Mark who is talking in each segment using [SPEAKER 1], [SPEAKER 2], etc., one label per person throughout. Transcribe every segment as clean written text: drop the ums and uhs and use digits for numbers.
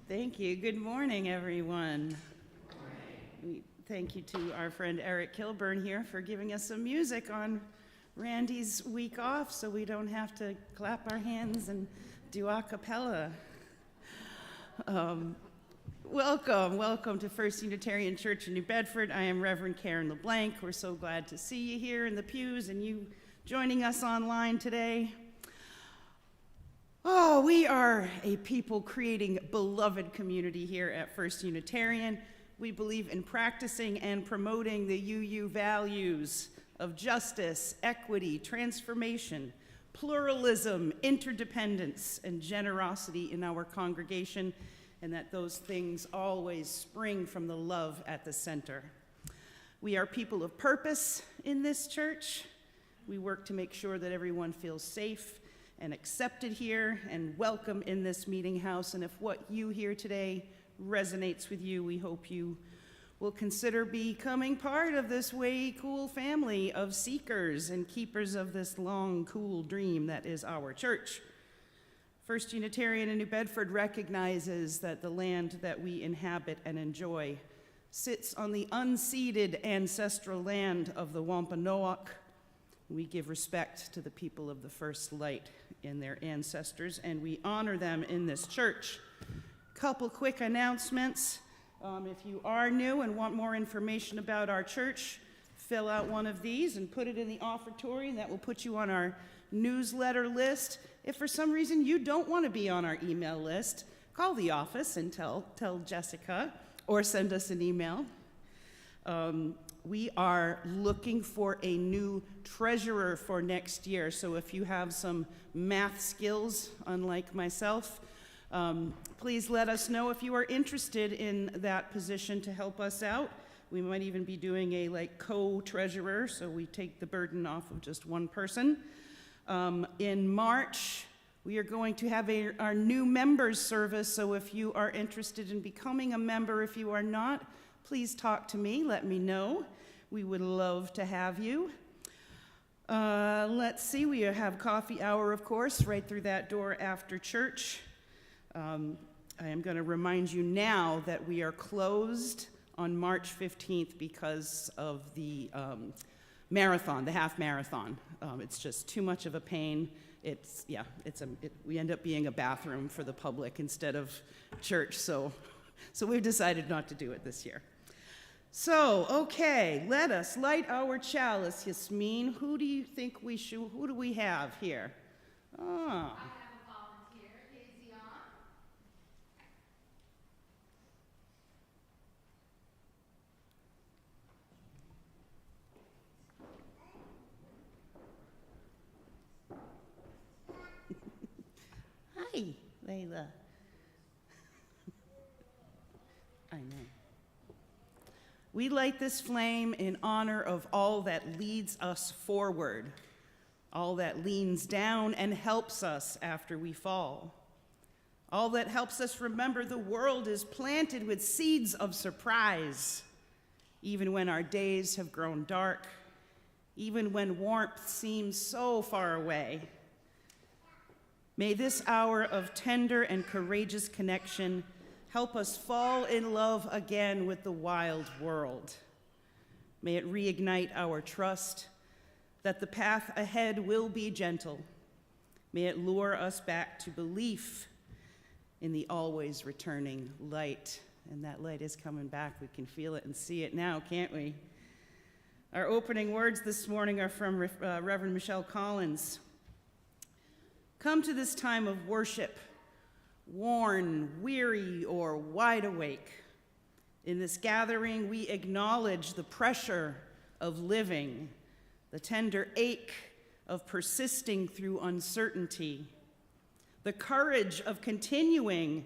[SPEAKER 1] Thank you. Good morning, everyone. Thank you to our friend Eric Kilburn here for giving us some music on Randy's week off so we don't have to clap our hands and do a cappella. Welcome to First Unitarian Church in New Bedford. I am Reverend Karen LeBlanc. We're so glad to see you here in the pews and you joining us online today. Oh, we are a people creating beloved community here at First Unitarian. We believe in practicing and promoting the UU values of justice, equity, transformation, pluralism, interdependence, and generosity in our congregation, and that those things always spring from the love at the center. We are people of purpose in this church. We work to make sure that everyone feels safe and accepted here and welcome in this meeting house. And if what you hear today resonates with you, we hope you will consider becoming part of this way cool family of seekers and keepers of this long, cool dream that is our church. First Unitarian in New Bedford recognizes that the land that we inhabit and enjoy sits on the unceded ancestral land of the Wampanoag. We give respect to the people of the First Light and their ancestors, and we honor them in this church. Couple quick announcements. If you are new and want more information about our church, fill out one of these and put it in the offertory. That will put you on our newsletter list. If for some reason you don't want to be on our email list, call the office and tell Jessica, or send us an email. We are looking for a new treasurer for next year, so if you have some math skills, unlike myself, please let us know if you are interested in that position to help us out. We might even be doing a co-treasurer, so we take the burden off of just one person. In March, we are going to have our new members service, so if you are interested in becoming a member, if you are not, please talk to me, let me know. We would love to have you. Let's see, we have coffee hour, of course, right through that door after church. I am going to remind you now that we are closed on March 15th because of the marathon, the half marathon. It's just too much of a pain. We end up being a bathroom for the public instead of church, so we've decided not to do it this year. So, okay, let us light our chalice, Yasmin. Who do you think who do we have here? Oh.
[SPEAKER 2] I have a volunteer. Is he
[SPEAKER 1] on? Hi, Layla. I know. We light this flame in honor of all that leads us forward, all that leans down and helps us after we fall, all that helps us remember the world is planted with seeds of surprise, even when our days have grown dark, even when warmth seems so far away. May this hour of tender and courageous connection help us fall in love again with the wild world. May it reignite our trust that the path ahead will be gentle. May it lure us back to belief in the always returning light. And that light is coming back. We can feel it and see it now, can't we? Our opening words this morning are from Reverend Michelle Collins. Come to this time of worship, worn, weary, or wide awake. In this gathering, we acknowledge the pressure of living, the tender ache of persisting through uncertainty, the courage of continuing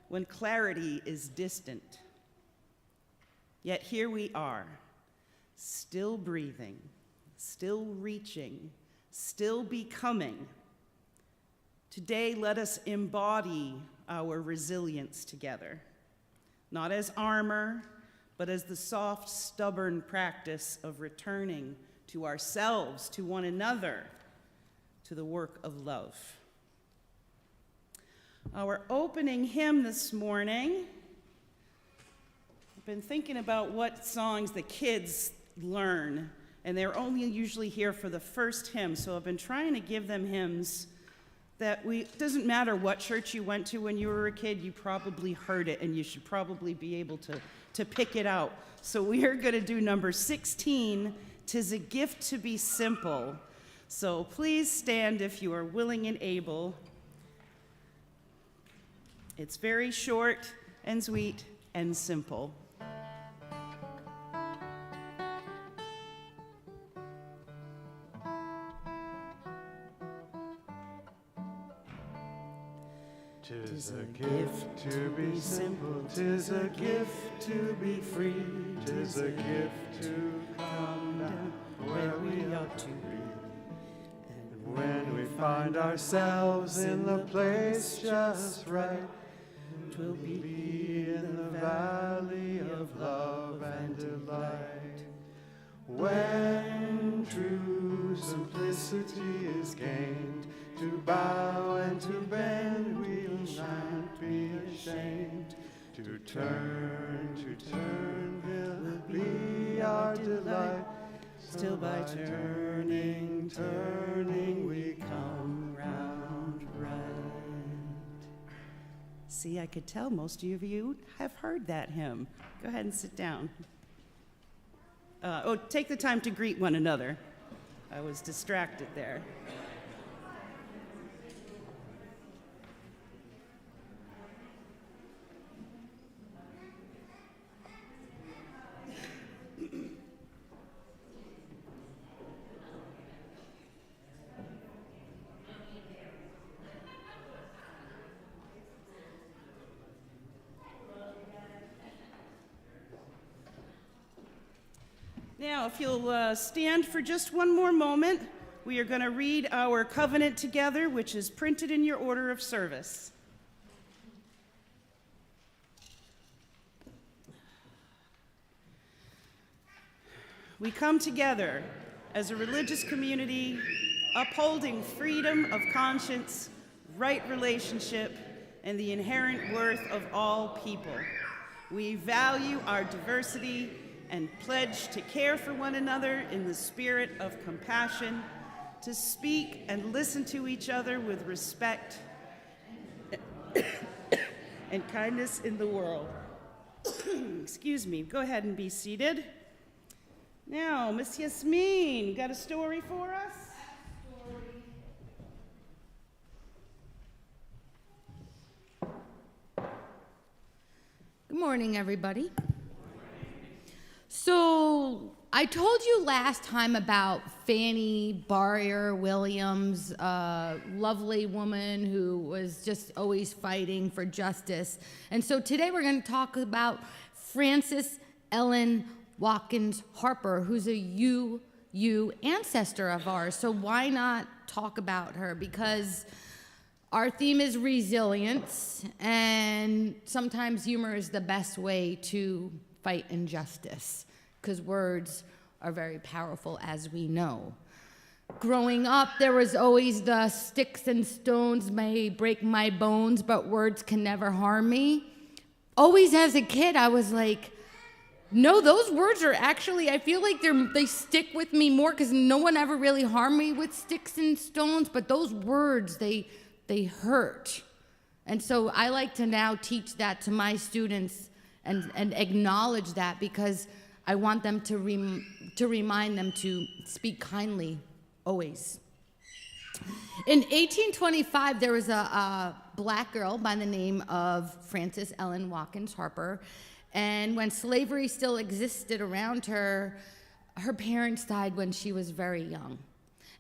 [SPEAKER 1] when clarity is distant. Yet here we are, still breathing, still reaching, still becoming. Today, let us embody our resilience together, not as armor, but as the soft, stubborn practice of returning to ourselves, to one another, to the work of love. Our opening hymn this morning, I've been thinking about what songs the kids learn, and they're only usually here for the first hymn, so I've been trying to give them hymns that it doesn't matter what church you went to when you were a kid, you probably heard it, and you should probably be able to pick it out. So we are going to do number 16, "'Tis a Gift to Be Simple." So please stand if you are willing and able. It's very short and sweet and simple.
[SPEAKER 3] Tis a gift to be simple, 'tis a gift to be free, 'tis a gift to come down where we ought to be. And when we find ourselves in the place just right, 'twill be in the valley of love and delight. When true simplicity is gained, to bow and to bend we'll shan't be ashamed. To turn will be our delight. Still by turning we come round right.
[SPEAKER 1] See, I could tell most of you have heard that hymn. Go ahead and sit down. Take the time to greet one another. I was distracted there. Now, if you'll stand for just one more moment, we are going to read our covenant together, which is printed in your order of service. We come together as a religious community, upholding freedom of conscience, right relationship, and the inherent worth of all people. We value our diversity and pledge to care for one another in the spirit of compassion, to speak and listen to each other with respect and kindness in the world. Excuse me. Go ahead and be seated. Now, Miss Yasmin, got a story for us?
[SPEAKER 4] Good morning, everybody. So I told you last time about Fannie Barrier Williams, a lovely woman who was just always fighting for justice. And so today we're going to talk about Frances Ellen Watkins Harper, who's a UU ancestor of ours. So why not talk about her? Because our theme is resilience, and sometimes humor is the best way to fight injustice, because words are very powerful, as we know. Growing up, there was always the sticks and stones may break my bones, but words can never harm me. Always as a kid, I was like, no, those words are actually, I feel like they stick with me more, because no one ever really harmed me with sticks and stones, but those words, they hurt. And so I like to now teach that to my students and acknowledge that, because I want them to remind them to speak kindly, always. In 1825, there was a black girl by the name of Frances Ellen Watkins Harper, and when slavery still existed around her, her parents died when she was very young.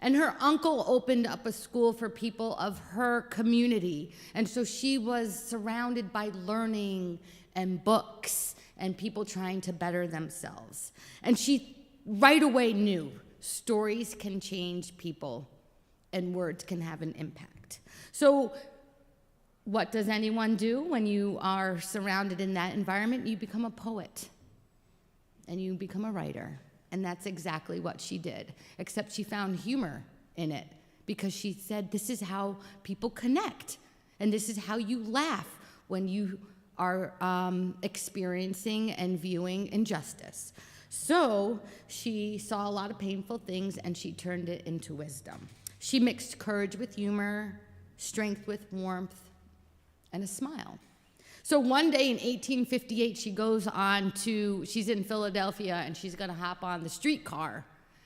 [SPEAKER 4] And her uncle opened up a school for people of her community, and so she was surrounded by learning and books and people trying to better themselves. And she right away knew stories can change people and words can have an impact. So what does anyone do when you are surrounded in that environment? You become a poet and you become a writer. And that's exactly what she did, except she found humor in it, because she said this is how people connect. And this is how you laugh when you are experiencing and viewing injustice. So she saw a lot of painful things and she turned it into wisdom. She mixed courage with humor, strength with warmth, and a smile. So one day in 1858, she's in Philadelphia and she's gonna hop on the streetcar.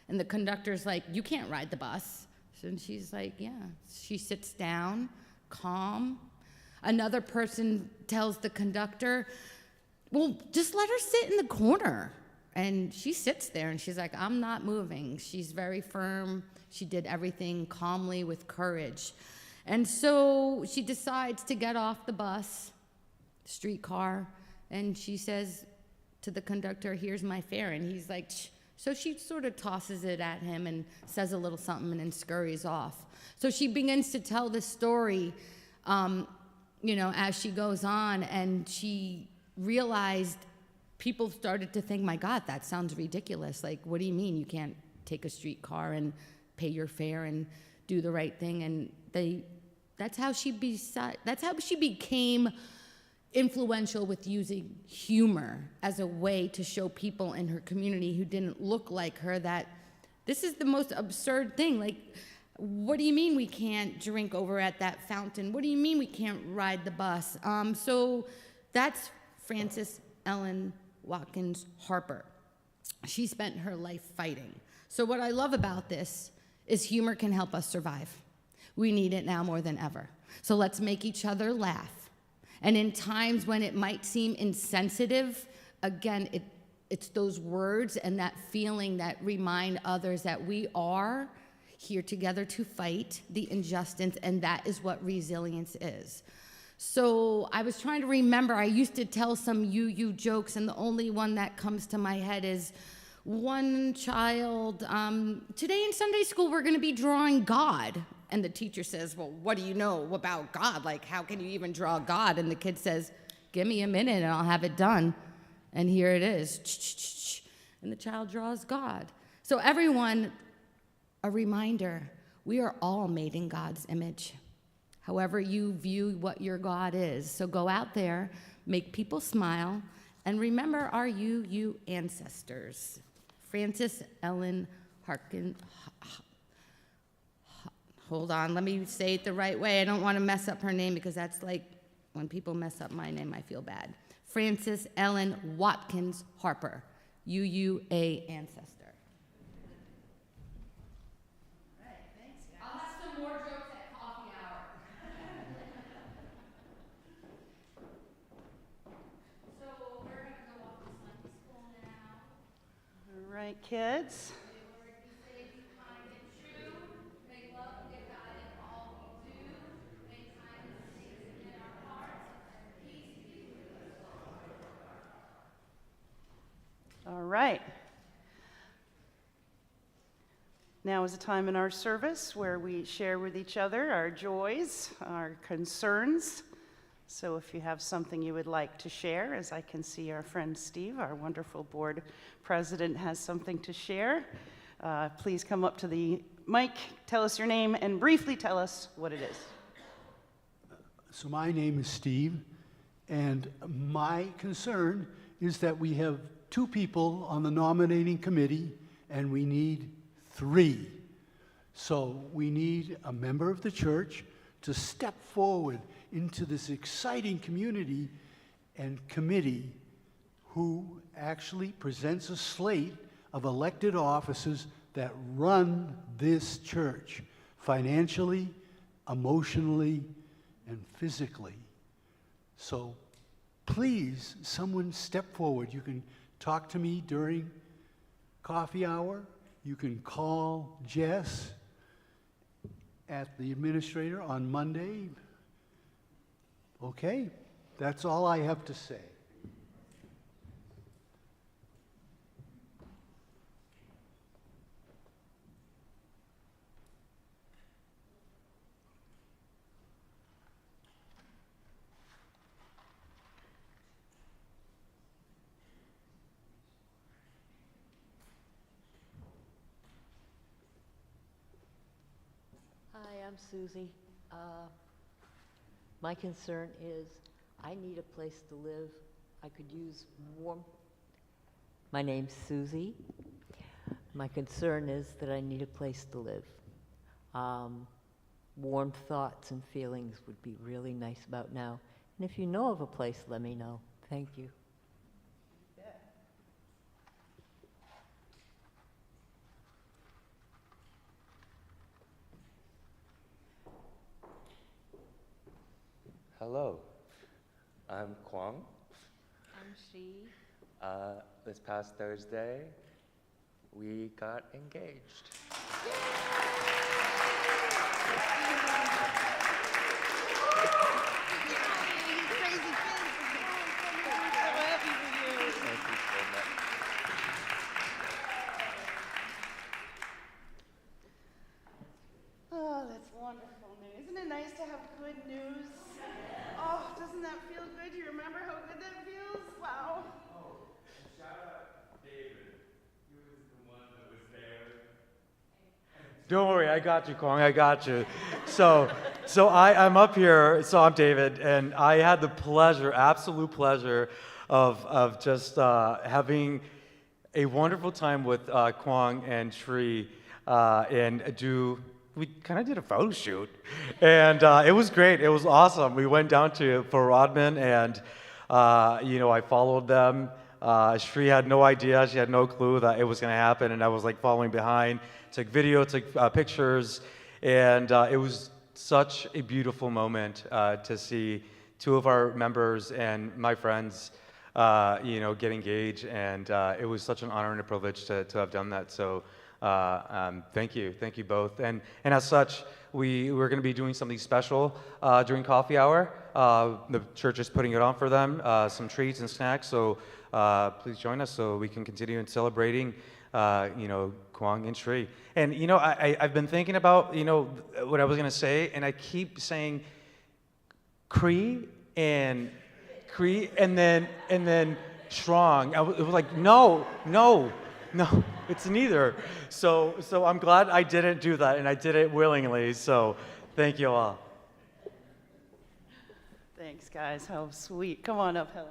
[SPEAKER 4] And the conductor's like, you can't ride the bus. And she's like, yeah. She sits down, calm. Another person tells the conductor, well, just let her sit in the corner. And she sits there and she's like, I'm not moving. She's very firm. She did everything calmly with courage. And so she decides to get off the bus, streetcar, and she says to the conductor, here's my fare. And he's like, shh. So she sort of tosses it at him and says a little something and then scurries off. So she begins to tell the story, as she goes on, and she realized people started to think, my God, that sounds ridiculous. Like, what do you mean you can't take a streetcar and pay your fare and do the right thing? And that's how she became influential with using humor as a way to show people in her community who didn't look like her that this is the most absurd thing. Like, what do you mean we can't drink over at that fountain? What do you mean we can't ride the bus? So that's Frances Ellen Watkins Harper. She spent her life fighting. So what I love about this is humor can help us survive. We need it now more than ever. So let's make each other laugh. And in times when it might seem insensitive, again, it's those words and that feeling that remind others that we are here together to fight the injustice, and that is what resilience is. So I was trying to remember, I used to tell some you jokes, and the only one that comes to my head is one child, today in Sunday school we're gonna be drawing God. And the teacher says, well, what do you know about God? Like, how can you even draw God? And the kid says, give me a minute and I'll have it done. And here it is. And the child draws God. So everyone, a reminder, we are all made in God's image, however you view what your God is. So go out there, make people smile, and remember our you ancestors. Frances Ellen Harkin. Hold on, let me say it the right way. I don't want to mess up her name because that's like when people mess up my name, I feel bad. Frances Ellen Watkins Harper, UUA ancestor. All right, thanks, guys. I'll have some more jokes at coffee hour. So we're going to go off to Sunday school now.
[SPEAKER 1] All right, kids. All right. Now is a time in our service where we share with each other our joys, our concerns. So if you have something you would like to share, as I can see our friend Steve, our wonderful board president, has something to share, please come up to the mic, tell us your name, and briefly tell us what it is.
[SPEAKER 3] So my name is Steve, and my concern is that we have 2 people on the nominating committee, and we need 3. So we need a member of the church to step forward into this exciting community and committee who actually presents a slate of elected officers that run this church financially, emotionally, and physically. So please, someone step forward. You can talk to me during coffee hour. You can call Jess at the administrator on Monday. Okay, that's all I have to say.
[SPEAKER 5] Hi, I'm Susie. My concern is I need a place to live. I could use warm. My name's Susie. My concern is that I need a place to live. Warm thoughts and feelings would be really nice about now. And if you know of a place, let me know. Thank you.
[SPEAKER 6] Hello, I'm Kwang.
[SPEAKER 2] I'm she.
[SPEAKER 6] This past Thursday, we got engaged. Thank you so much.
[SPEAKER 1] Oh, that's wonderful news. Isn't it nice to have good news? Oh, doesn't that feel good? You remember how good that feels? Wow.
[SPEAKER 3] Oh, and shout out David. He was the one that was there. Don't worry, I got you, Kwang. I got you. So I'm up here. So I'm David, and I had the pleasure, absolute pleasure, of just having a wonderful time with Kwang and Sri, we kind of did a photo shoot, and it was great. It was awesome. We went down for Rodman, and I followed them. Sri had no idea; she had no clue that it was going to happen, and I was like following behind. Took video, took pictures, and it was such a beautiful moment to see two of our members and my friends, get engaged, and it was such an honor and a privilege to have done that. So. Thank you both. And as such, we're going to be doing something special during coffee hour. The church is putting it on for them, some treats and snacks. So please join us so we can continue in celebrating, Kwang and Sri. And I've been thinking about what I was going to say, and I keep saying Cree and then strong. It was like no. No, it's neither. So I'm glad I didn't do that, and I did it willingly. So thank you all.
[SPEAKER 1] Thanks, guys. How sweet. Come on up, Helen.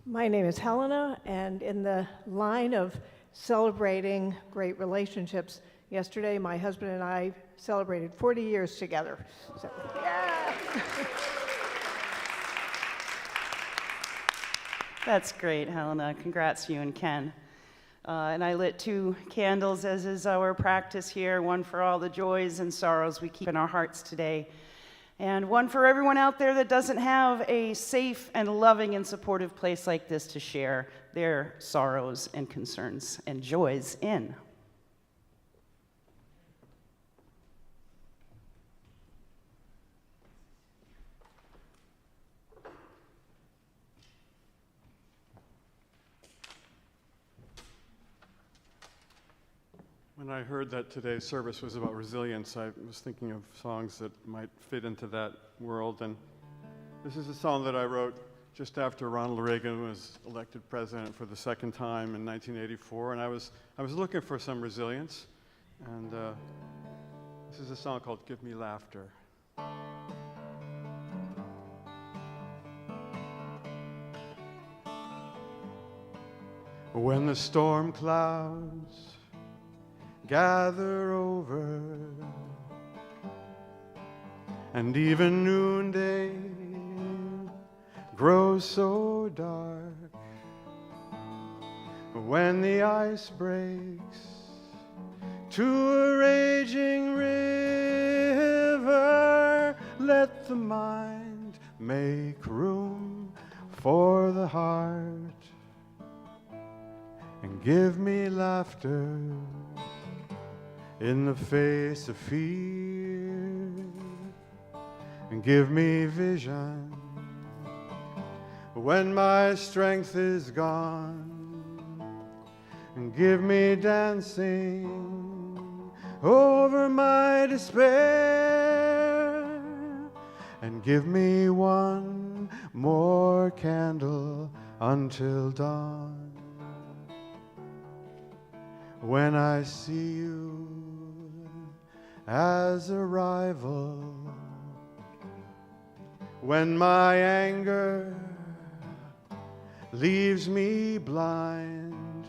[SPEAKER 7] My name is Helena, and in the line of celebrating great relationships, yesterday my husband and I celebrated 40 years together. So, yeah!
[SPEAKER 1] That's great, Helena. Congrats to you and Ken. And I lit 2 candles, as is our practice here, one for all the joys and sorrows we keep in our hearts today, and one for everyone out there that doesn't have a safe and loving and supportive place like this to share their sorrows and concerns and joys in.
[SPEAKER 8] When I heard that today's service was about resilience, I was thinking of songs that might fit into that world. And this is a song that I wrote just after Ronald Reagan was elected president for the second time in 1984. And I was looking for some resilience. And this is a song called Give Me Laughter. When the storm clouds gather over, and even noonday grows so dark, when the ice breaks to a raging river, let the mind make room for the heart, and give me laughter in the face of fear, and give me vision when my strength is gone, and give me dancing over my despair, and give me one more candle until dawn.
[SPEAKER 3] when I see you as a rival, when my anger leaves me blind,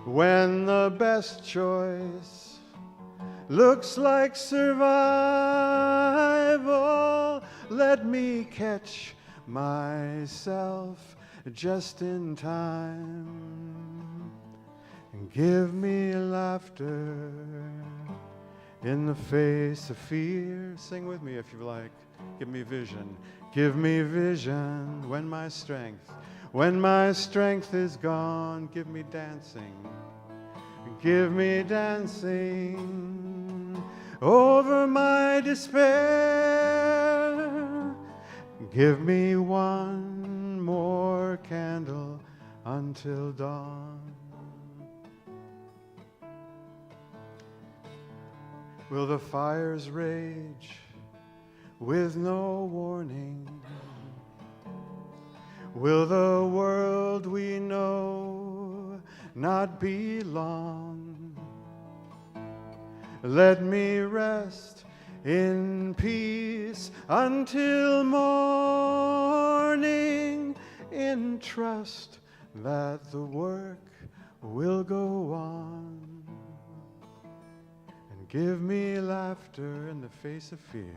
[SPEAKER 3] when the best choice looks like survival, let me catch myself just in time and give me laughter in the face of fear. Sing with me if you like. Give me vision. Give me vision when my strength is gone. Give me dancing. Give me dancing over my despair. Give me one more candle until dawn. Will the fires rage with no warning? Will the world we know not be long? Let me rest in peace until morning, in trust that the work will go on. And give me laughter in the face of fear.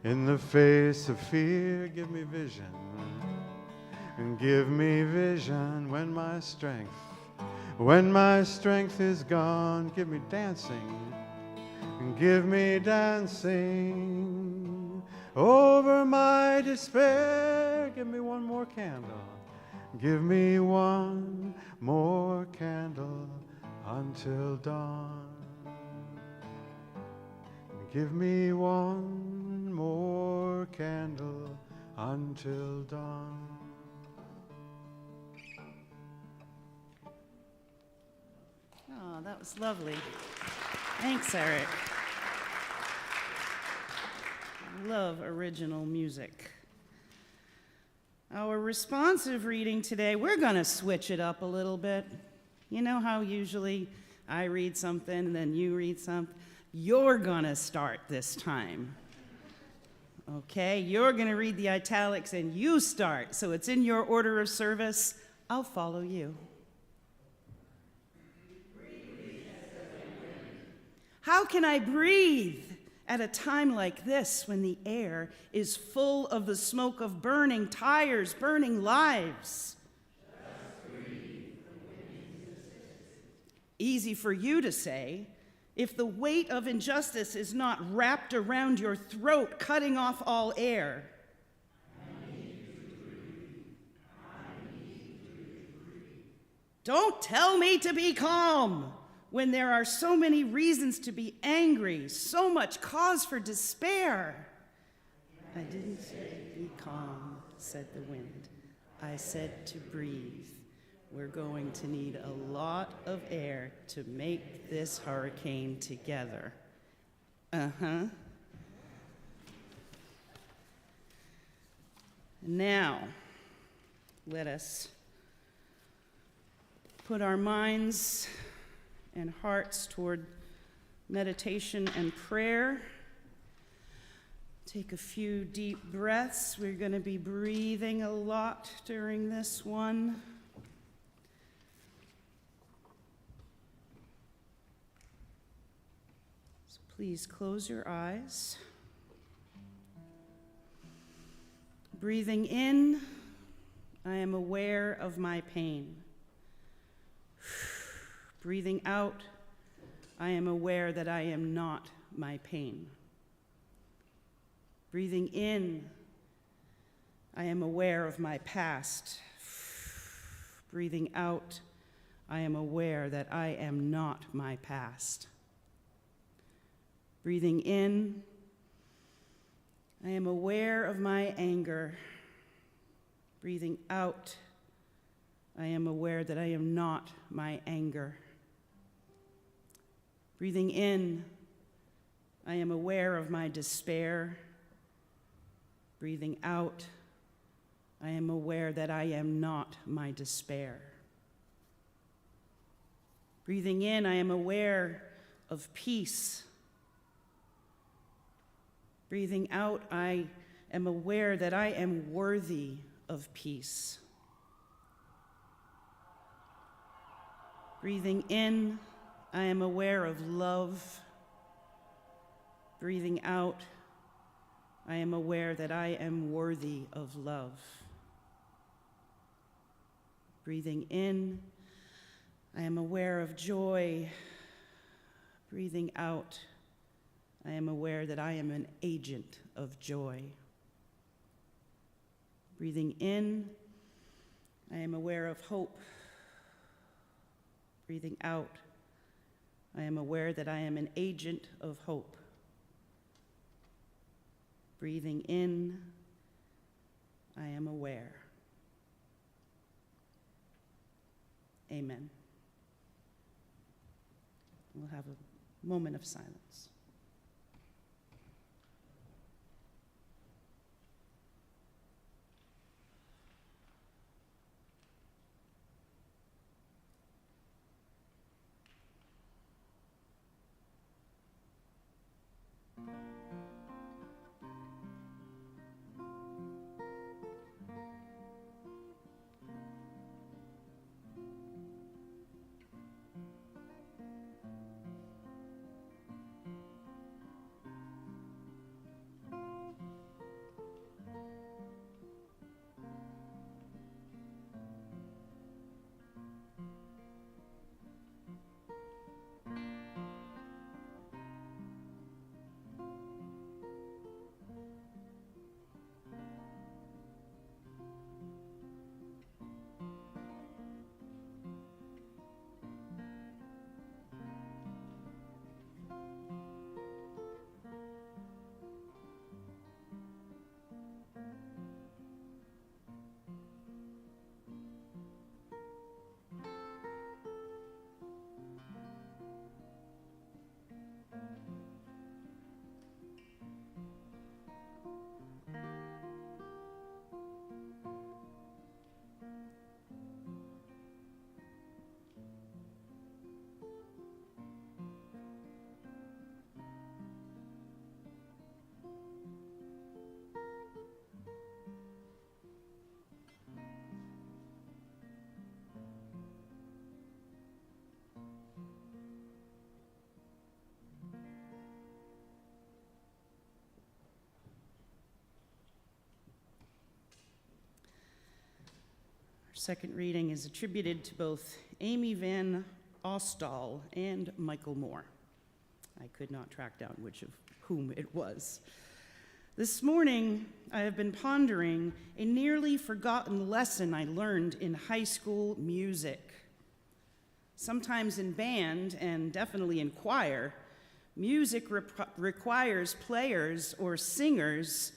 [SPEAKER 3] In the face of fear, give me vision. And give me vision when my strength is gone. Give me dancing. And give me dancing over my despair. Give me one more candle. Give me one more candle until dawn. Give me one more candle until dawn.
[SPEAKER 1] Oh, that was lovely. Thanks, Eric. I love original music. Our responsive reading today, we're going to switch it up a little bit. You know how usually I read something and then you read something? You're going to start this time. Okay? You're going to read the italics and you start. So it's in your order of service. I'll follow you. How can I breathe at a time like this when the air is full of the smoke of burning tires, burning lives? Easy for you to say, if the weight of injustice is not wrapped around your throat, cutting off all air. Don't tell me to be calm when there are so many reasons to be angry, so much cause for despair. I didn't say be calm, said the wind. I said to breathe. We're going to need a lot of air to make this hurricane together. Now, let us put our minds and hearts toward meditation and prayer. Take a few deep breaths. We're going to be breathing a lot during this one. So please close your eyes. Breathing in, I am aware of my pain. Breathing out, I am aware that I am not my pain. Breathing in, I am aware of my past. Breathing out, I am aware that I am not my past. Breathing in, I am aware of my anger. Breathing out, I am aware that I am not my anger. Breathing in, I am aware of my despair. Breathing out, I am aware that I am not my despair. Breathing in, I am aware of peace. Breathing out, I am aware that I am worthy of peace. Breathing in, I am aware of love. Breathing out, I am aware that I am worthy of love. Breathing in, I am aware of joy. Breathing out, I am aware that I am an agent of joy. Breathing in, I am aware of hope. Breathing out, I am aware that I am an agent of hope. Breathing in, I am aware. Amen. We'll have a moment of silence. Second reading is attributed to both Amy Van Ostall and Michael Moore. I could not track down which of whom it was. This morning, I have been pondering a nearly forgotten lesson I learned in high school music. Sometimes in band, and definitely in choir, music requires players or singers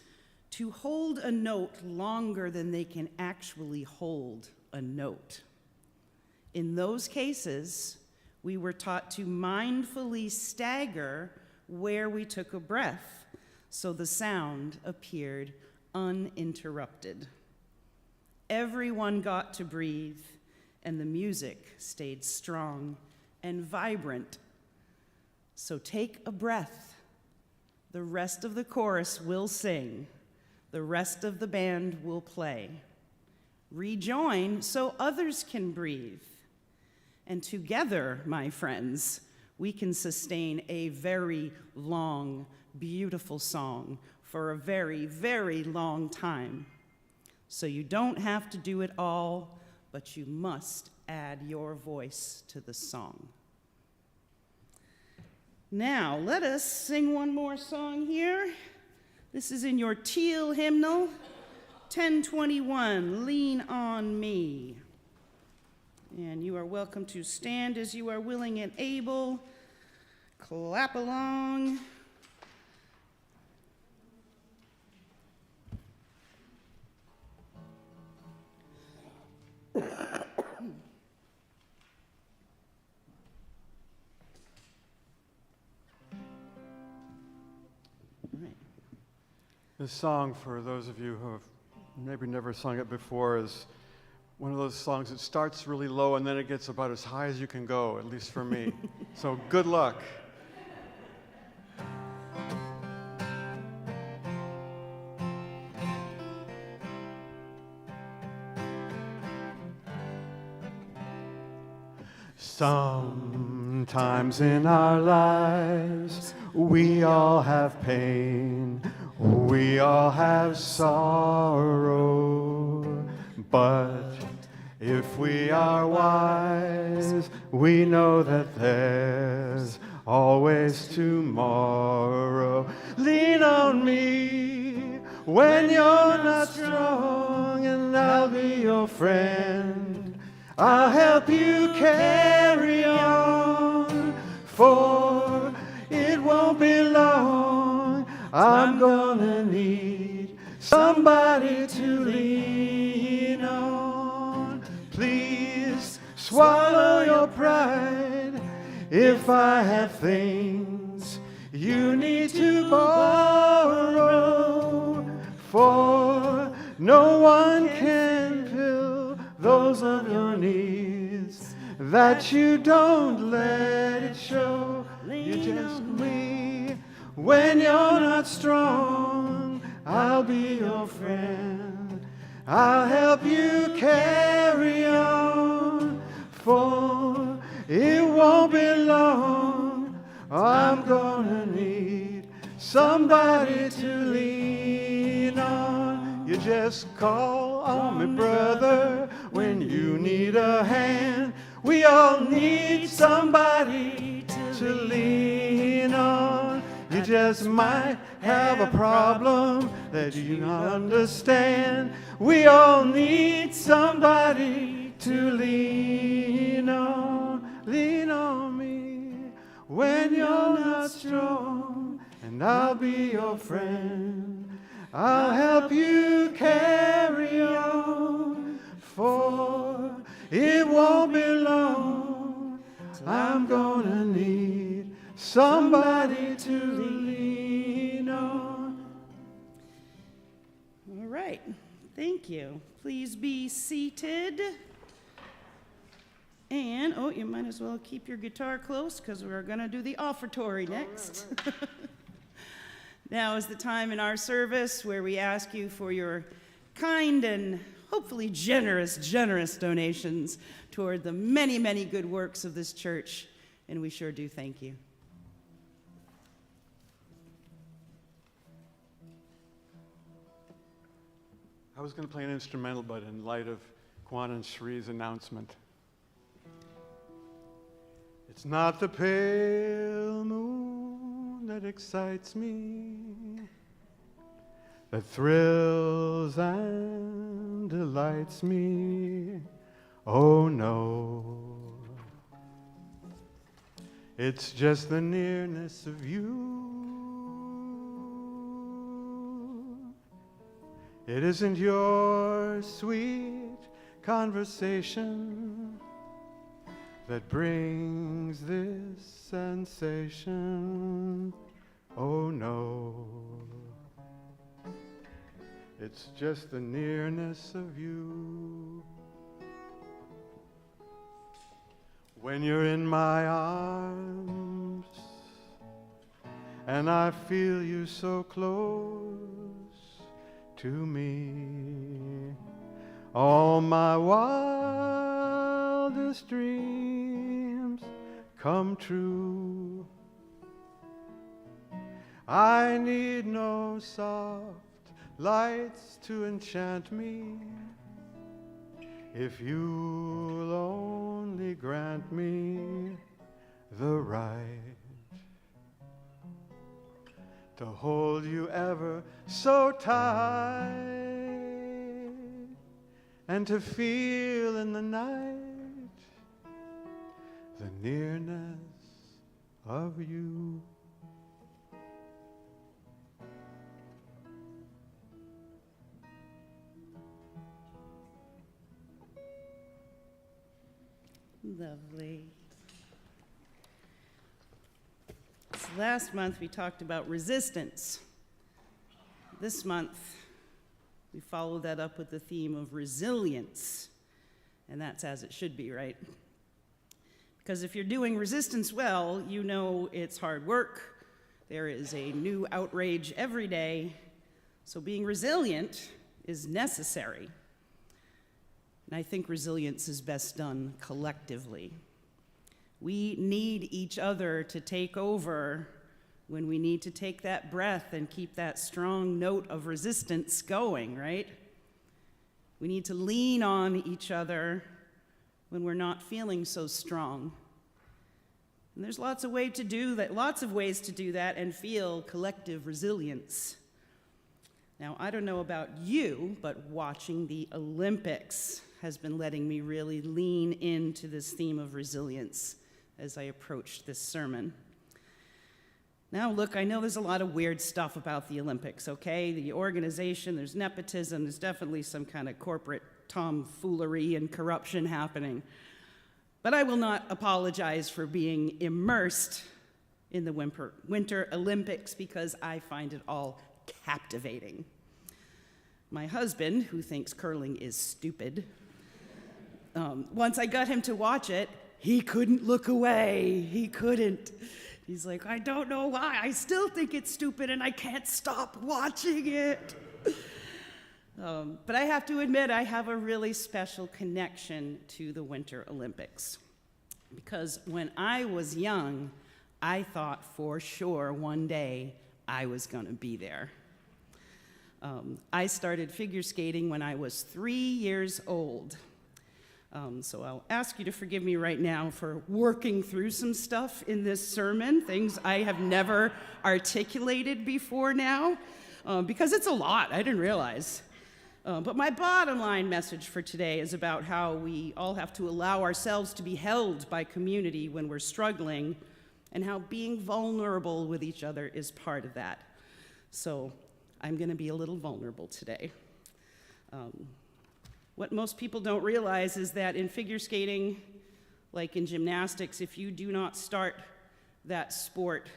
[SPEAKER 1] to hold a note longer than they can actually hold a note. In those cases, we were taught to mindfully stagger where we took a breath, so the sound appeared uninterrupted. Everyone got to breathe, and the music stayed strong and vibrant. So take a breath. The rest of the chorus will sing. The rest of the band will play. Rejoin so others can breathe. And together, my friends, we can sustain a very long, beautiful song for a very, very long time. So you don't have to do it all, but you must add your voice to the song. Now, let us sing one more song here. This is in your teal hymnal, 1021, Lean on Me. And you are welcome to stand as you are willing and able. Clap along.
[SPEAKER 8] This song, for those of you who have maybe never sung it before, is one of those songs that starts really low and then it gets about as high as you can go, at least for me. So good luck. Sometimes in our lives we all have pain, we all have sorrow, but if we are wise, we know that there's always tomorrow. Lean on me when you're not strong, and I'll be your friend. I'll help you carry on, for it won't be long. I'm gonna need somebody to lean on. Please swallow your pride. If I have things you need to borrow, for no one can fill those of your needs that you don't let it show. You just me when you're not strong. I'll be your friend. I'll help you carry on, for it won't be long. I'm gonna need somebody to lean on. You just call on me, brother, when you need a hand. We all need somebody to lean on. You just might have a problem that you don't understand. We all need somebody to lean on. Lean on me when you're not strong, and I'll be your friend. I'll help you carry on, for it won't be long. I'm gonna need somebody to lean on.
[SPEAKER 1] All right, thank you. Please be seated. And, oh, you might as well keep your guitar close because we're going to do the offertory next. Now is the time in our service where we ask you for your kind and hopefully generous donations toward the many, many good works of this church, and we sure do thank you.
[SPEAKER 8] I was going to play an instrumental, but in light of Kwan and Shree's announcement. It's not the pale moon that excites me, that thrills and delights me. Oh no, it's just the nearness of you. It isn't your sweet conversation that brings this sensation. Oh no, it's just the nearness of you. When you're in my arms and I feel you so close to me, all my wildest dreams come true. I need no soft lights to enchant me, if you'll only grant me the right to hold you ever so tight, and to feel in the night the nearness of you.
[SPEAKER 1] Lovely. So last month we talked about resistance. This month we follow that up with the theme of resilience. And that's as it should be, right? Because if you're doing resistance well, you know it's hard work. There is a new outrage every day. So being resilient is necessary. And I think resilience is best done collectively. We need each other to take over when we need to take that breath and keep that strong note of resistance going, right? We need to lean on each other when we're not feeling so strong. And there's lots of ways to do that and feel collective resilience. Now, I don't know about you, but watching the Olympics has been letting me really lean into this theme of resilience as I approached this sermon. Now, look, I know there's a lot of weird stuff about the Olympics, okay? The organization, there's nepotism, there's definitely some kind of corporate tomfoolery and corruption happening. But I will not apologize for being immersed in the Winter Olympics because I find it all captivating. My husband, who thinks curling is stupid, once I got him to watch it, he couldn't look away. He couldn't. He's like, I don't know why. I still think it's stupid and I can't stop watching it. But I have to admit, I have a really special connection to the Winter Olympics. Because when I was young, I thought for sure one day I was going to be there. I started figure skating when I was 3 years old. So I'll ask you to forgive me right now for working through some stuff in this sermon, things I have never articulated before now, because it's a lot, I didn't realize. But my bottom line message for today is about how we all have to allow ourselves to be held by community when we're struggling, and how being vulnerable with each other is part of that. So I'm going to be a little vulnerable today. What most people don't realize is that in figure skating, like in gymnastics, if you do not start that sport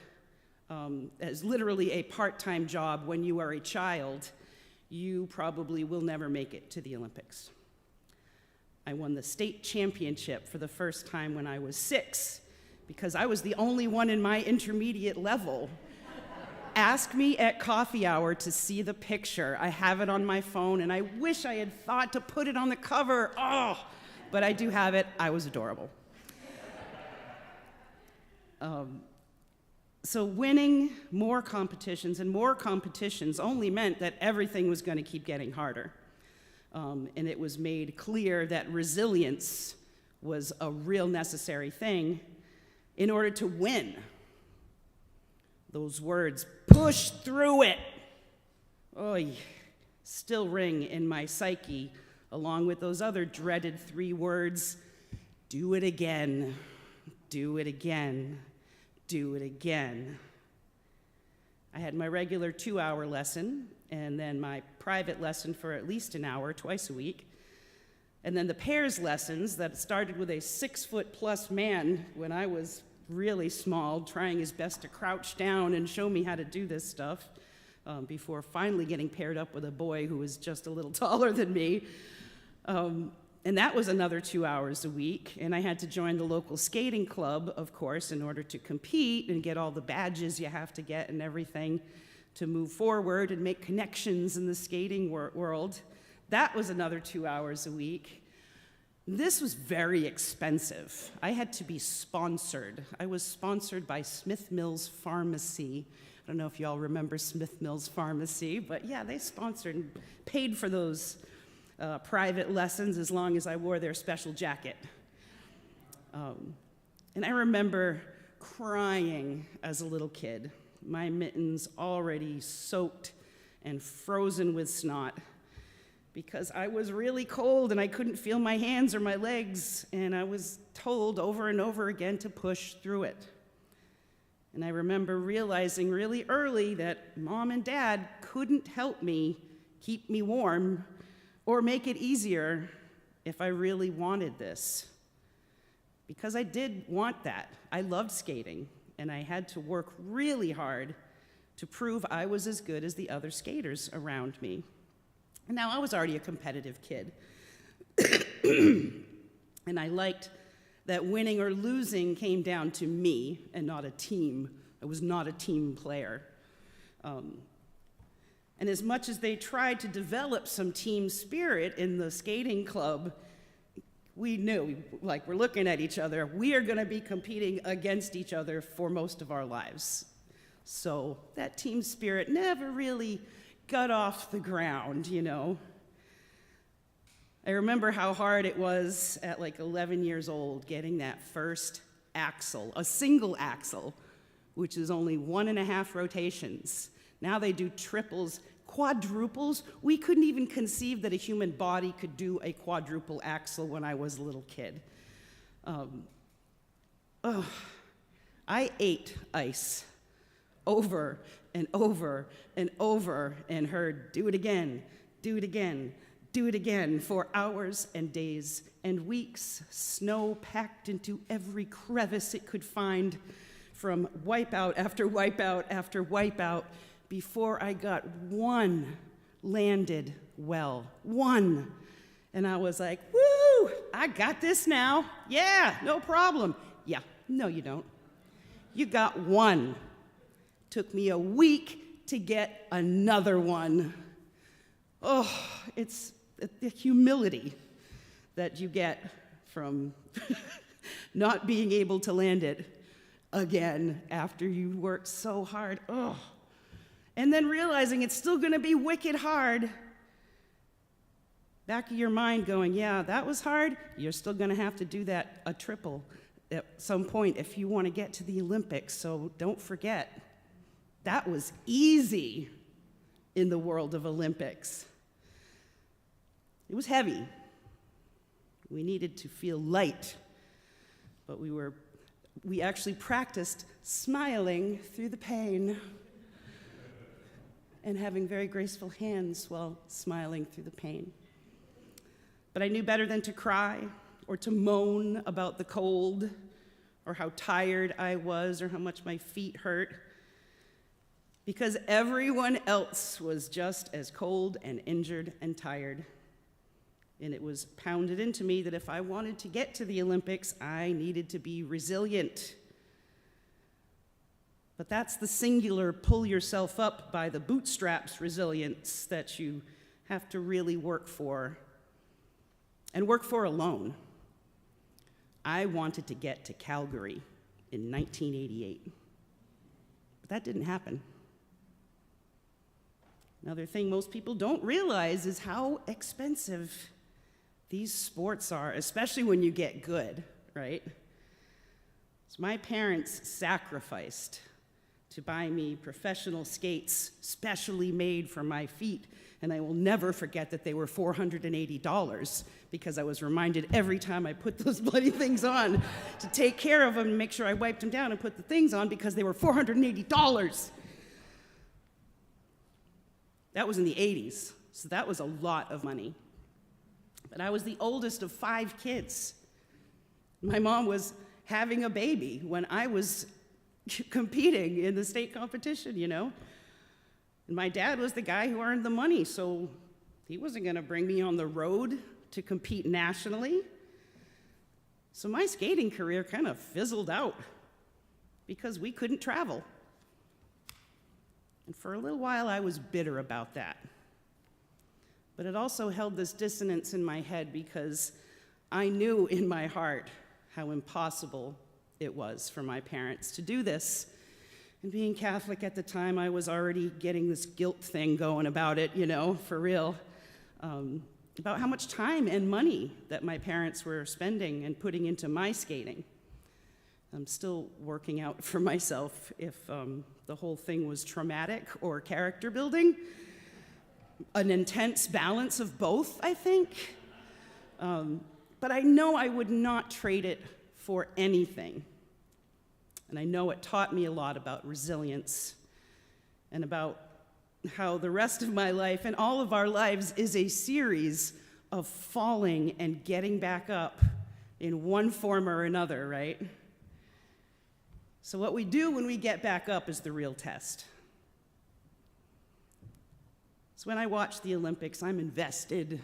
[SPEAKER 1] as literally a part-time job when you are a child, you probably will never make it to the Olympics. I won the state championship for the first time when I was 6 because I was the only one in my intermediate level. Ask me at coffee hour to see the picture. I have it on my phone, and I wish I had thought to put it on the cover. But I do have it. I was adorable. So winning more competitions only meant that everything was going to keep getting harder. And it was made clear that resilience was a real necessary thing in order to win. Those words, push through it, still ring in my psyche, along with those other dreaded 3 words, do it again, do it again, do it again. I had my regular 2-hour lesson, and then my private lesson for at least an hour, twice a week, and then the pairs lessons that started with a 6-foot-plus man when I was really small, trying his best to crouch down and show me how to do this stuff, before finally getting paired up with a boy who was just a little taller than me. And that was another 2 hours a week, and I had to join the local skating club, of course, in order to compete and get all the badges you have to get and everything to move forward and make connections in the skating world. That was another 2 hours a week. This was very expensive. I had to be sponsored. I was sponsored by Smith Mills Pharmacy. I don't know if you all remember Smith Mills Pharmacy, but yeah, they sponsored and paid for those private lessons as long as I wore their special jacket. And I remember crying as a little kid, my mittens already soaked and frozen with snot, because I was really cold and I couldn't feel my hands or my legs, and I was told over and over again to push through it. And I remember realizing really early that Mom and Dad couldn't help me keep me warm or make it easier if I really wanted this. Because I did want that. I loved skating, and I had to work really hard to prove I was as good as the other skaters around me. Now, I was already a competitive kid. And I liked that winning or losing came down to me and not a team. I was not a team player. And as much as they tried to develop some team spirit in the skating club, we knew, like, we're looking at each other, we are going to be competing against each other for most of our lives. So that team spirit never really got off the ground, you know. I remember how hard it was at like 11 years old getting that first axle, a single axle, which is only 1.5 rotations. Now they do triples, quadruples. We couldn't even conceive that a human body could do a quadruple axle when I was a little kid. I ate ice over and over and over and heard, do it again, do it again, do it again for hours and days and weeks. Snow packed into every crevice it could find from wipeout after wipeout after wipeout before I got one landed well. One. And I was like, woo, I got this now. Yeah, no problem. Yeah, no you don't. You got one. Took me a week to get another one. Oh, it's the humility that you get from not being able to land it again after you worked so hard. Oh. And then realizing it's still going to be wicked hard. Back of your mind going, yeah, that was hard. You're still going to have to do that a triple at some point if you want to get to the Olympics. So don't forget, that was easy in the world of Olympics. It was heavy. We needed to feel light, but we actually practiced smiling through the pain and having very graceful hands while smiling through the pain. But I knew better than to cry or to moan about the cold or how tired I was or how much my feet hurt, because everyone else was just as cold and injured and tired. And it was pounded into me that if I wanted to get to the Olympics, I needed to be resilient. But that's the singular pull yourself up by the bootstraps resilience that you have to really work for, and work for alone. I wanted to get to Calgary in 1988, but that didn't happen. Another thing most people don't realize is how expensive these sports are, especially when you get good, right? So my parents sacrificed to buy me professional skates specially made for my feet, and I will never forget that they were $480 because I was reminded every time I put those bloody things on to take care of them and make sure I wiped them down and put the things on because they were $480. That was in the 80s, so that was a lot of money. But I was the oldest of 5 kids. My mom was having a baby when I was competing in the state competition, you know? And my dad was the guy who earned the money, so he wasn't going to bring me on the road to compete nationally. So my skating career kind of fizzled out because we couldn't travel. And for a little while, I was bitter about that. But it also held this dissonance in my head because I knew in my heart how impossible it was for my parents to do this. And being Catholic at the time, I was already getting this guilt thing going about it, you know, for real, about how much time and money that my parents were spending and putting into my skating. I'm still working out for myself if the whole thing was traumatic or character building. An intense balance of both, I think. But I know I would not trade it for anything. And I know it taught me a lot about resilience and about how the rest of my life and all of our lives is a series of falling and getting back up in one form or another, right? So what we do when we get back up is the real test. So when I watch the Olympics, I'm invested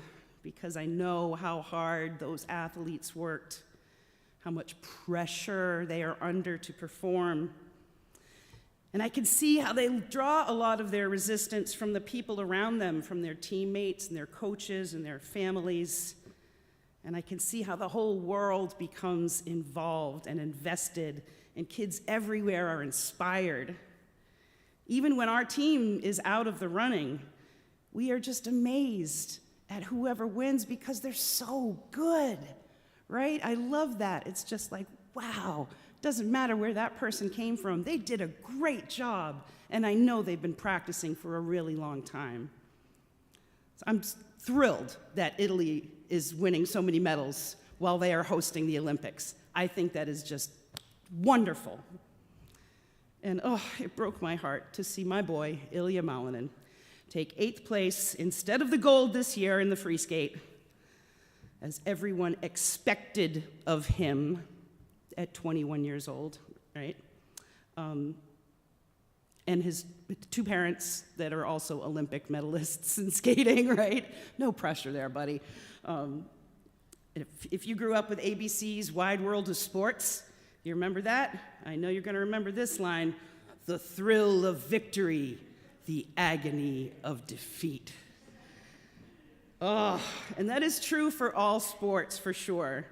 [SPEAKER 1] because I know how hard those athletes worked, how much pressure they are under to perform. And I can see how they draw a lot of their resistance from the people around them, from their teammates and their coaches and their families. And I can see how the whole world becomes involved and invested, and kids everywhere are inspired. Even when our team is out of the running, we are just amazed at whoever wins because they're so good, right? I love that. It's just like, wow, doesn't matter where that person came from. They did a great job, and I know they've been practicing for a really long time. So I'm thrilled that Italy is winning so many medals while they are hosting the Olympics. I think that is just wonderful. And it broke my heart to see my boy, Ilya Malinin, take 8th place instead of the gold this year in the free skate, as everyone expected of him at 21 years old, right? And his 2 parents that are also Olympic medalists in skating, right? No pressure there, buddy. If you grew up with ABC's Wide World of Sports, you remember that? I know you're going to remember this line: the thrill of victory, the agony of defeat. And that is true for all sports, for sure.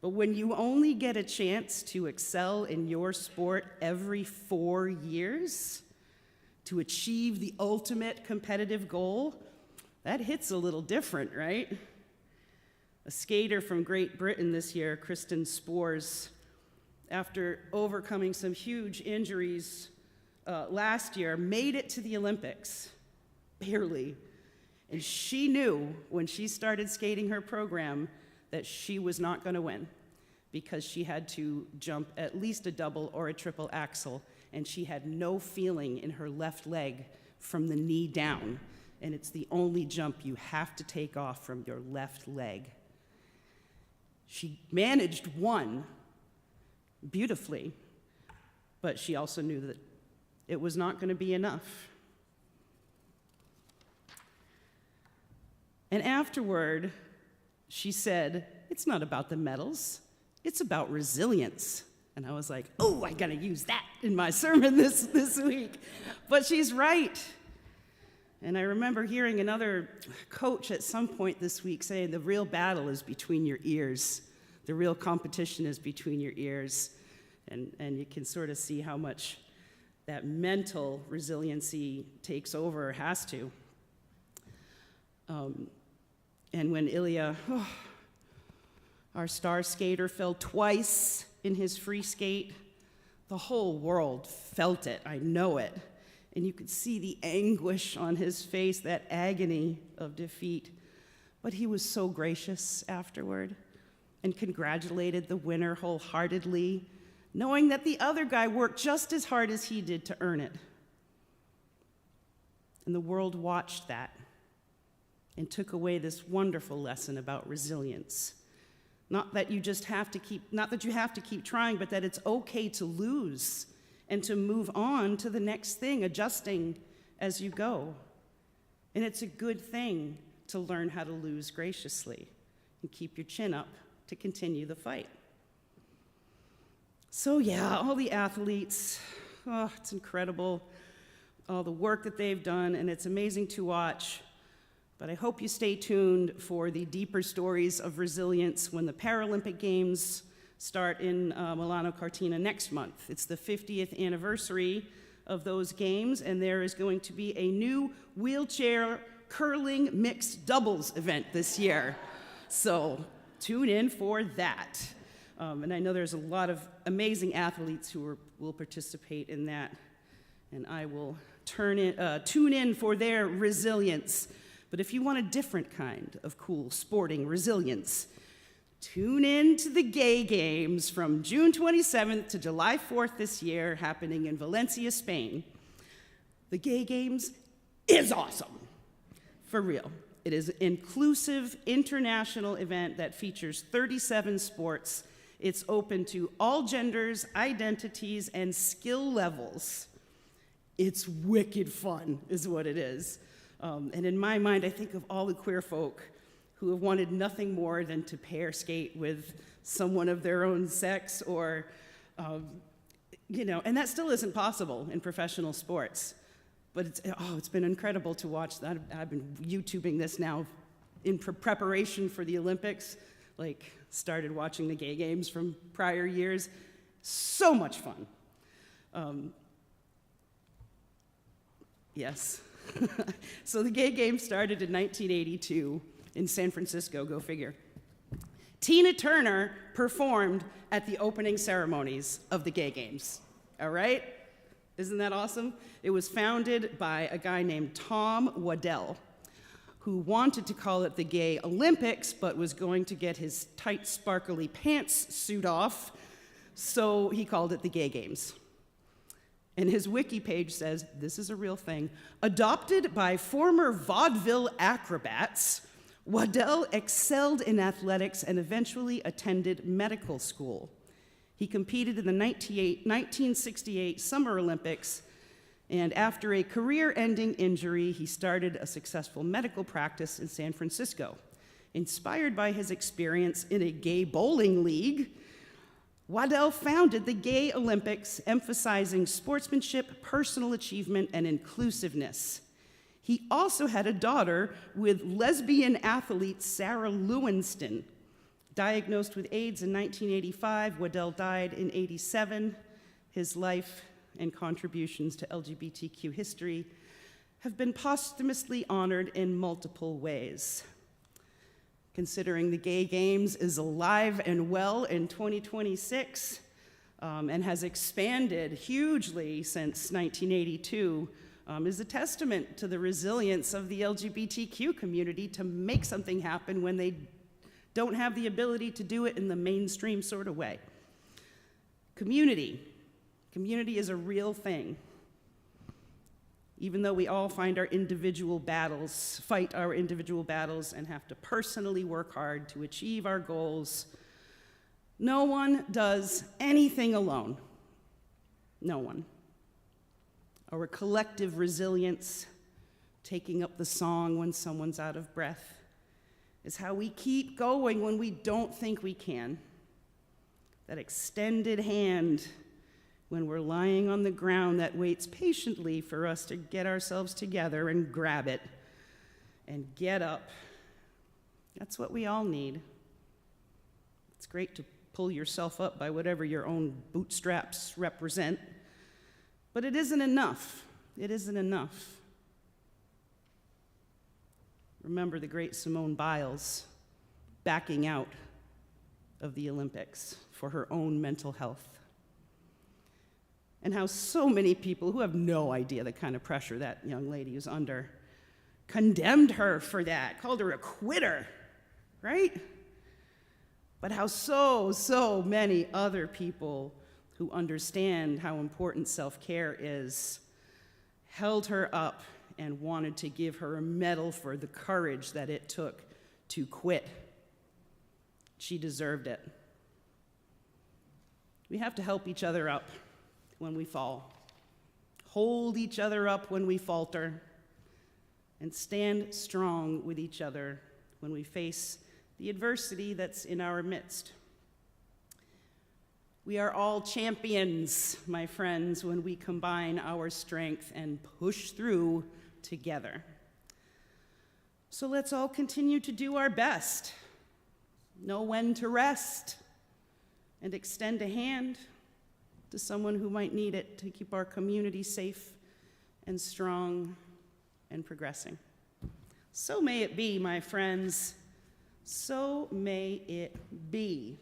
[SPEAKER 1] But when you only get a chance to excel in your sport every 4 years to achieve the ultimate competitive goal, that hits a little different, right? A skater from Great Britain this year, Kristen Spores, after overcoming some huge injuries last year, made it to the Olympics, barely. And she knew when she started skating her program that she was not going to win because she had to jump at least a double or a triple axel, and she had no feeling in her left leg from the knee down. And it's the only jump you have to take off from your left leg. She managed one beautifully, but she also knew that it was not going to be enough. And afterward, she said, "It's not about the medals, it's about resilience." And I was like, I gotta use that in my sermon this week. But she's right. And I remember hearing another coach at some point this week saying the real battle is between your ears. The real competition is between your ears. And you can sort of see how much that mental resiliency takes over, or has to. And when Ilya, our star skater, fell twice in his free skate, the whole world felt it, I know it. And you could see the anguish on his face, that agony of defeat. But he was so gracious afterward and congratulated the winner wholeheartedly, knowing that the other guy worked just as hard as he did to earn it. And the world watched that and took away this wonderful lesson about resilience. Not that you have to keep trying, but that it's okay to lose and to move on to the next thing, adjusting as you go. And it's a good thing to learn how to lose graciously and keep your chin up to continue the fight. So yeah, all the athletes, it's incredible, all the work that they've done, and it's amazing to watch. But I hope you stay tuned for the deeper stories of resilience when the Paralympic Games start in Milano Cortina next month. It's the 50th anniversary of those games, and there is going to be a new wheelchair curling mixed doubles event this year. So tune in for that. And I know there's a lot of amazing athletes who will participate in that, and I will tune in for their resilience. But if you want a different kind of cool sporting resilience, tune in to the Gay Games from June 27th to July 4th this year, happening in Valencia, Spain. The Gay Games is awesome, for real. It is an inclusive international event that features 37 sports. It's open to all genders, identities, and skill levels. It's wicked fun, is what it is. And in my mind, I think of all the queer folk who have wanted nothing more than to pair skate with someone of their own sex or, and that still isn't possible in professional sports. But it's been incredible to watch that. I've been YouTubing this now in preparation for the Olympics, started watching the gay games from prior years. So much fun. Yes. So the gay games started in 1982 in San Francisco, go figure. Tina Turner performed at the opening ceremonies of the gay games, all right? Isn't that awesome? It was founded by a guy named Tom Waddell, who wanted to call it the Gay Olympics, but was going to get his tight, sparkly pants suit off, so he called it the Gay Games. And his wiki page says, this is a real thing, adopted by former vaudeville acrobats, Waddell excelled in athletics and eventually attended medical school. He competed in the 1968 Summer Olympics, and after a career-ending injury, he started a successful medical practice in San Francisco. Inspired by his experience in a gay bowling league, Waddell founded the Gay Olympics, emphasizing sportsmanship, personal achievement, and inclusiveness. He also had a daughter with lesbian athlete Sarah Lewinston. Diagnosed with AIDS in 1985, Waddell died in 87. His life and contributions to LGBTQ history have been posthumously honored in multiple ways. Considering the Gay Games is alive and well in 2026 and has expanded hugely since 1982, is a testament to the resilience of the LGBTQ community to make something happen when they don't have the ability to do it in the mainstream sort of way. Community. Community is a real thing. Even though we all fight our individual battles, and have to personally work hard to achieve our goals, no one does anything alone. No one. Our collective resilience, taking up the song when someone's out of breath, is how we keep going when we don't think we can. That extended hand when we're lying on the ground that waits patiently for us to get ourselves together and grab it and get up. That's what we all need. It's great to pull yourself up by whatever your own bootstraps represent, but it isn't enough. It isn't enough. Remember the great Simone Biles backing out of the Olympics for her own mental health. And how so many people who have no idea the kind of pressure that young lady was under condemned her for that, called her a quitter, right? But how so many other people who understand how important self-care is held her up and wanted to give her a medal for the courage that it took to quit. She deserved it. We have to help each other up when we fall, hold each other up when we falter, and stand strong with each other when we face the adversity that's in our midst. We are all champions, my friends, when we combine our strength and push through together. So let's all continue to do our best, know when to rest, and extend a hand to someone who might need it to keep our community safe and strong and progressing. So may it be, my friends. So may it be.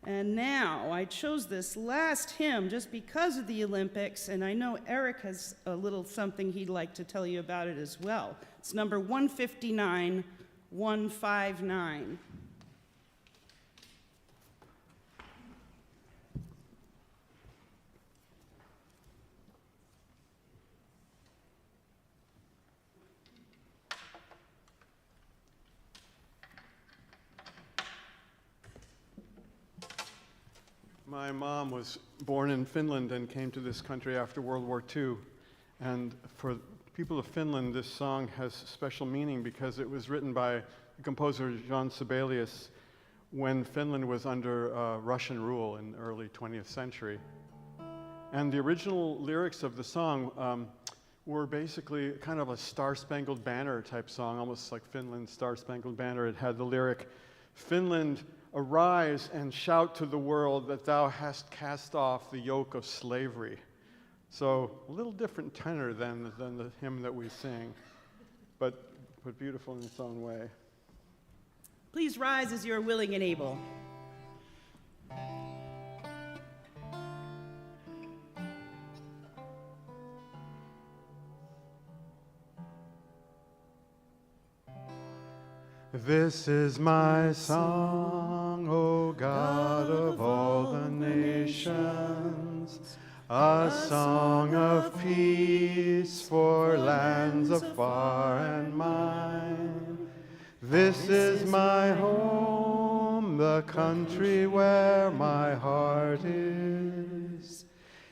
[SPEAKER 1] And now, I chose this last hymn just because of the Olympics, and I know Eric has a little something he'd like to tell you about it as well. It's number 159, 159.
[SPEAKER 8] My mom was born in Finland and came to this country after World War II. And for people of Finland, this song has special meaning because it was written by a composer Jean Sibelius when Finland was under Russian rule in the early 20th century. And the original lyrics of the song were basically kind of a Star-Spangled Banner type song, almost like Finland's Star-Spangled Banner. It had the lyric, "Finland, arise and shout to the world that thou hast cast off the yoke of slavery." So a little different tenor than the hymn that we sing, but beautiful in its own way.
[SPEAKER 1] Please rise as you are willing and able.
[SPEAKER 3] This is my song, O God of all the nations, a song of peace for lands afar and mine. This is my home, the country where my heart is.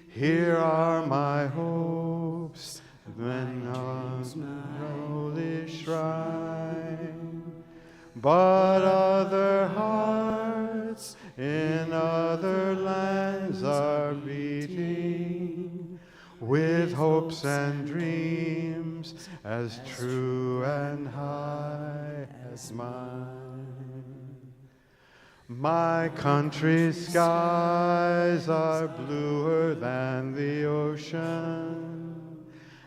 [SPEAKER 3] Here are my hopes, then on the holy shrine. But other hearts in other lands are beating with hopes and dreams as true and high as mine. My country's skies are bluer than the ocean,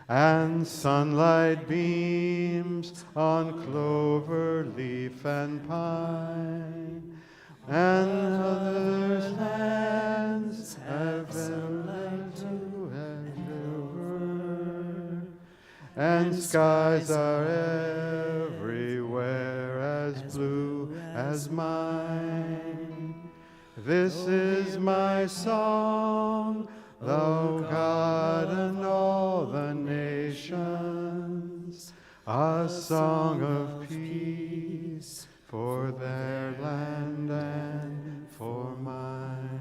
[SPEAKER 3] and sunlight beams on clover leaf and pine, and other lands have sunlight too and silver, and skies are everywhere as blue as mine. This is my song, thou God and all the nations, a song of peace for their land and for mine.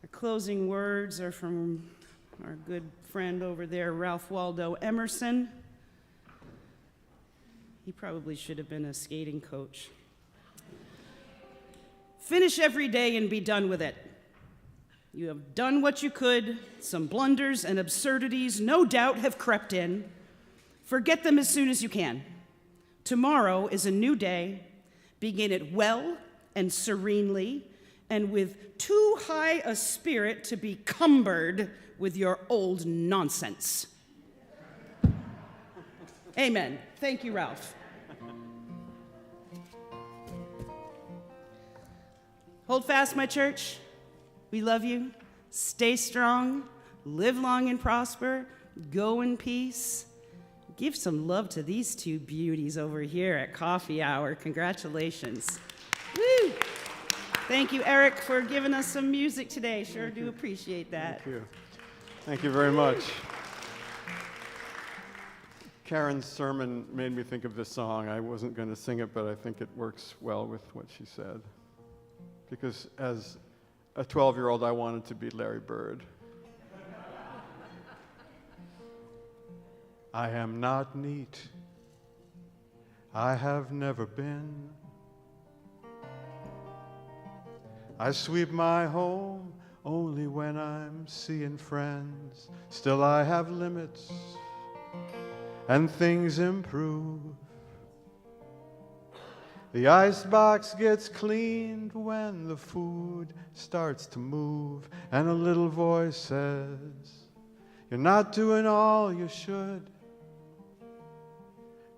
[SPEAKER 1] Our closing words are from our good friend over there, Ralph Waldo Emerson. He probably should have been a skating coach. Finish every day and be done with it. You have done what you could. Some blunders and absurdities no doubt have crept in. Forget them as soon as you can. Tomorrow is a new day. Begin it well and serenely, and with too high a spirit to be cumbered with your old nonsense. Amen. Thank you, Ralph. Hold fast, my church. We love you. Stay strong. Live long and prosper. Go in peace. Give some love to these two beauties over here at coffee hour. Congratulations. Woo! Thank you, Eric, for giving us some music today. Sure do appreciate that.
[SPEAKER 8] Thank you. Thank you very much. Karen's sermon made me think of this song. I wasn't going to sing it, but I think it works well with what she said. Because as a 12-year-old, I wanted to be Larry Bird. I am not neat. I have never been. I sweep my home only when I'm seeing friends. Still I have limits, and things improve. The icebox gets cleaned when the food starts to move, and a little voice says, you're not doing all you should.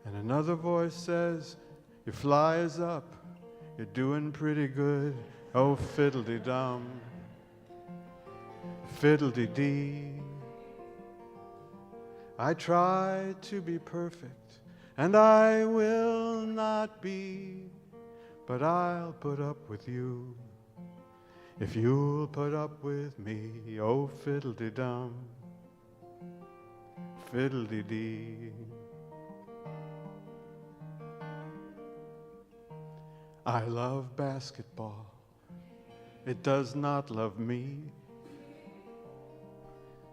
[SPEAKER 8] And another voice says, your fly is up, you're doing pretty good. Oh, fiddle-dee-dum, fiddle-dee-dee. I try to be perfect, and I will not be, but I'll put up with you if you'll put up with me. Oh, fiddle-dee-dum, fiddle-dee-dee. I love basketball. It does not love me.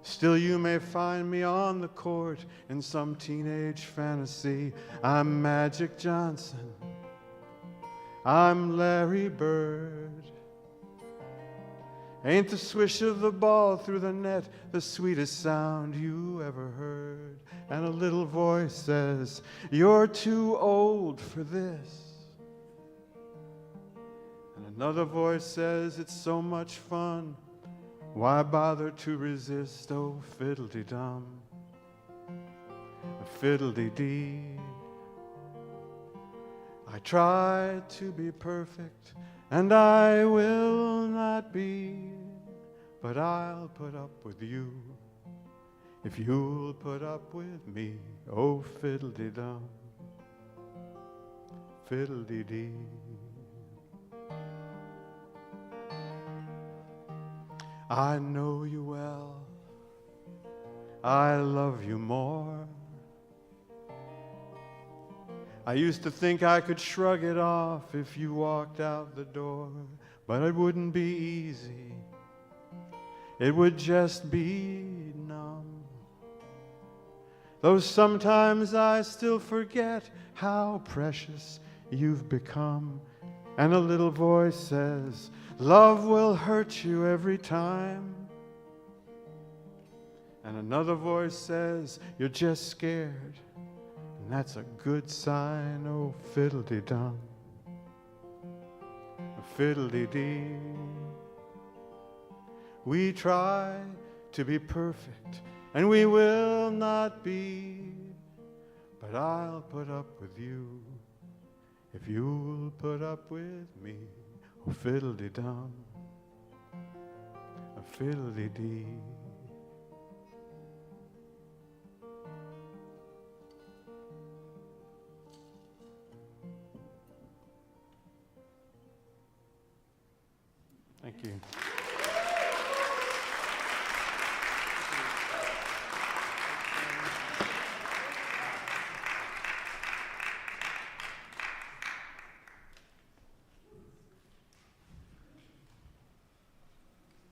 [SPEAKER 3] Still you may find me on the court in some teenage fantasy. I'm Magic Johnson. I'm Larry Bird. Ain't the swish of the ball through the net the sweetest sound you ever heard? And a little voice says, you're too old for this. And another voice says, it's so much fun. Why bother to resist? Oh, fiddle-dee-dum, fiddle-dee-dee. I try to be perfect, and I will not be, but I'll put up with you if you'll put up with me. Oh, fiddle-dee-dum, fiddle-dee-dee. I know you well, I love you more. I used to think I could shrug it off if you walked out the door, but it wouldn't be easy, it would just be numb. Though sometimes I still forget how precious you've become. And a little voice says, love will hurt you every time. And another voice says, you're just scared. And that's a good sign. Oh, fiddle-dee-dum, fiddle-dee-dee. We try to be perfect, and we will not be, but I'll put up with you if you'll put up with me. Oh, fiddle-dee-dum, fiddle-dee-dee. Thank you.